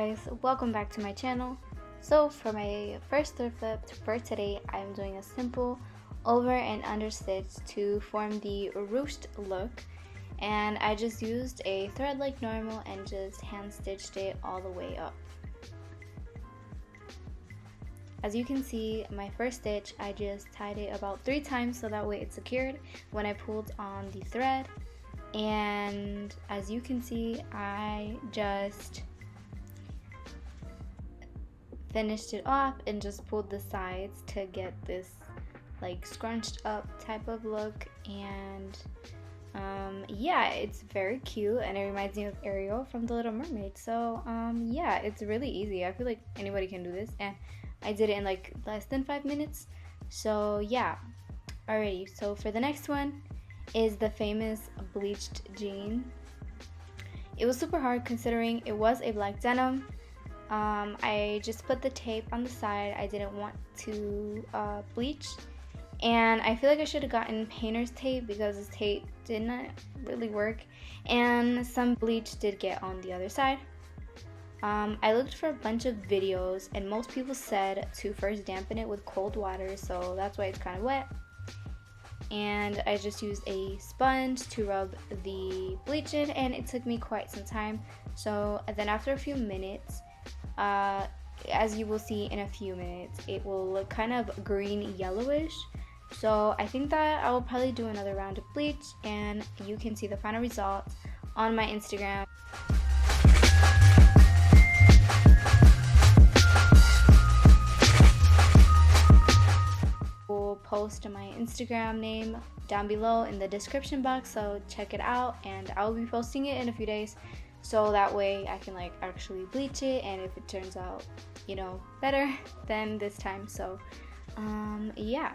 guys, welcome back to my channel. So for my first thrift flip for today, I'm doing a simple over and under stitch to form the ruched look, and I just used a thread like normal and just hand stitched it all the way up. As you can see, my first stitch, I just tied it about 3 times so that way it's secured when I pulled on the thread. And as you can see, I just finished it off and just pulled the sides to get this like scrunched up type of look. And yeah, it's very cute and it reminds me of Ariel from The Little Mermaid. So yeah, it's really easy. I feel like anybody can do this, and I did it in like less than 5 minutes. So yeah, alrighty. So for the next one is the famous bleached jean. It was super hard considering it was a black denim. I just put the tape on the side. I didn't want to bleach, and I feel like I should have gotten painter's tape because this tape did not really work, and some bleach did get on the other side. I looked for a bunch of videos, and most people said to first dampen it with cold water, so that's why it's kind of wet. And I just used a sponge to rub the bleach in, and it took me quite some time. So then after a few minutes, as you will see in a few minutes, it will look kind of green yellowish. So I think that I will probably do another round of bleach, and you can see the final result on my Instagram. Post my Instagram name down below in the description box, so check it out, and I will be posting it in a few days so that way I can like actually bleach it, and if it turns out, you know, better than this time. So yeah.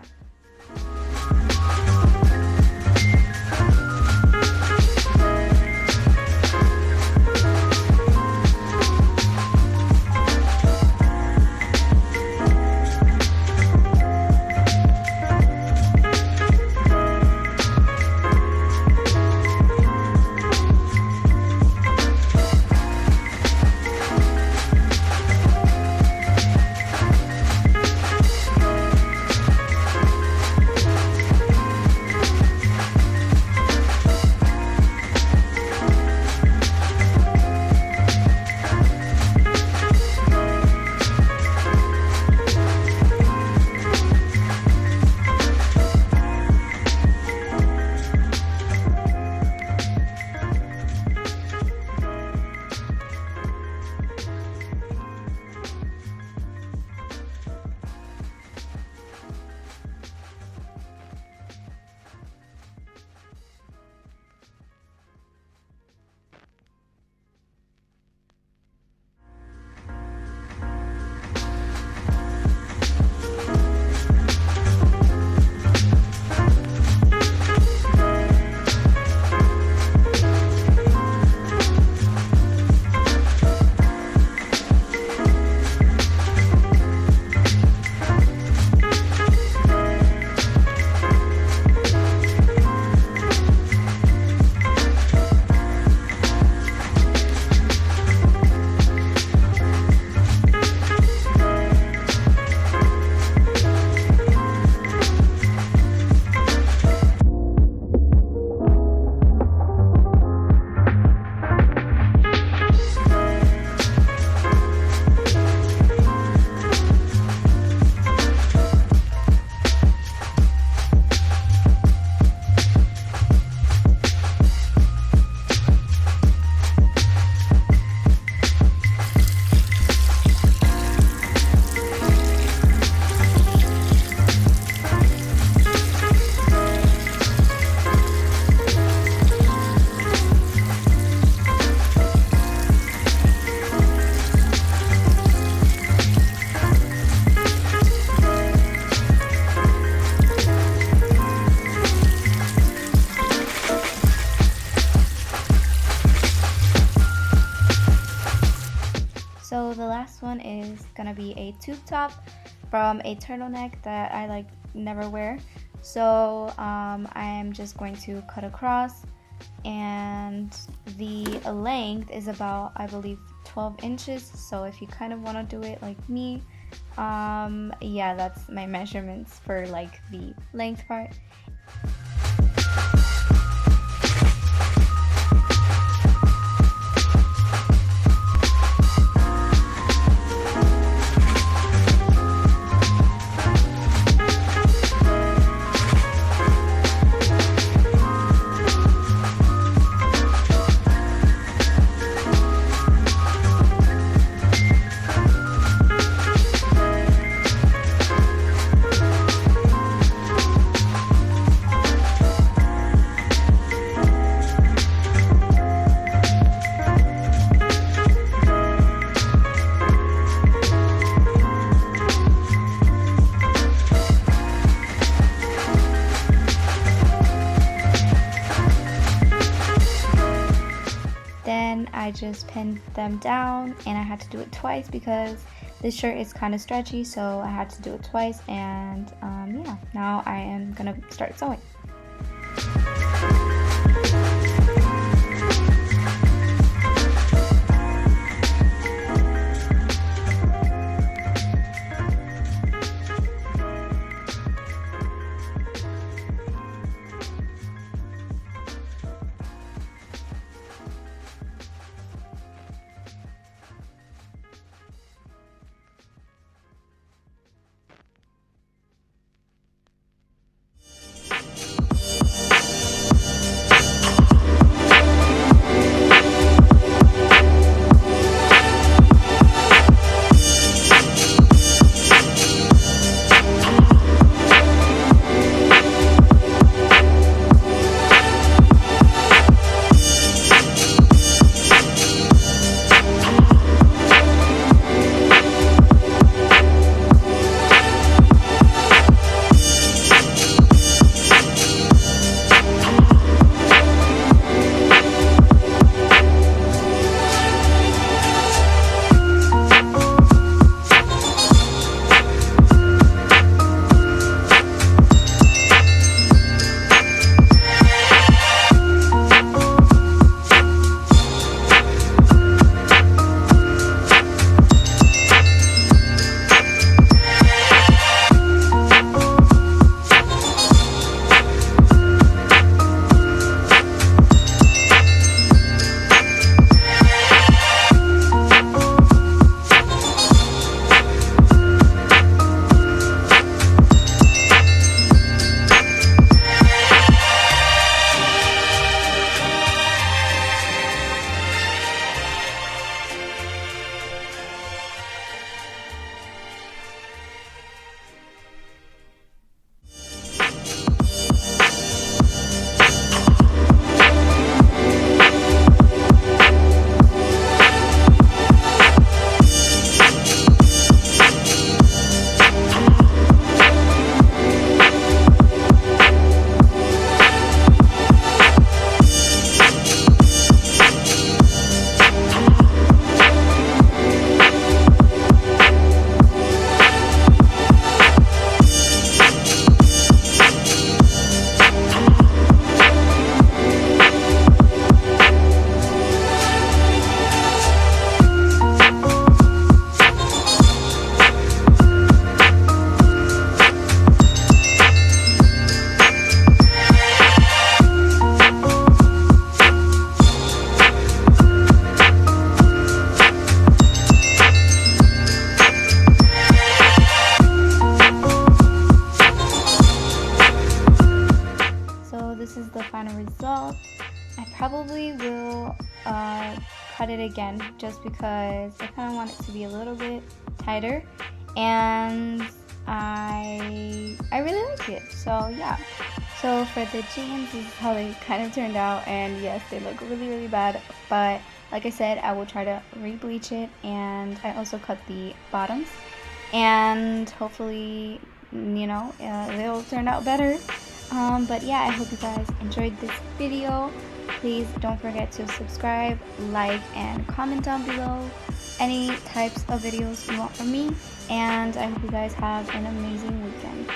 So the last one is gonna be a tube top from a turtleneck that I like never wear. So I am just going to cut across and the length is about, I believe, 12 inches. So if you kind of want to do it like me, yeah, that's my measurements for like the length part. Then I just pinned them down, and I had to do it twice because this shirt is kind of stretchy, so I had to do it twice. And yeah, now I am gonna start sewing. This is the final result. I probably will cut it again just because I kind of want it to be a little bit tighter, and I really like it. So yeah, so for the jeans, this is how they kind of turned out, and yes, they look really bad, but like I said, I will try to re-bleach it, and I also cut the bottoms, and hopefully, you know, they'll turn out better. But yeah, I hope you guys enjoyed this video. Please don't forget to subscribe, like, and comment down below any types of videos you want from me, and I hope you guys have an amazing weekend.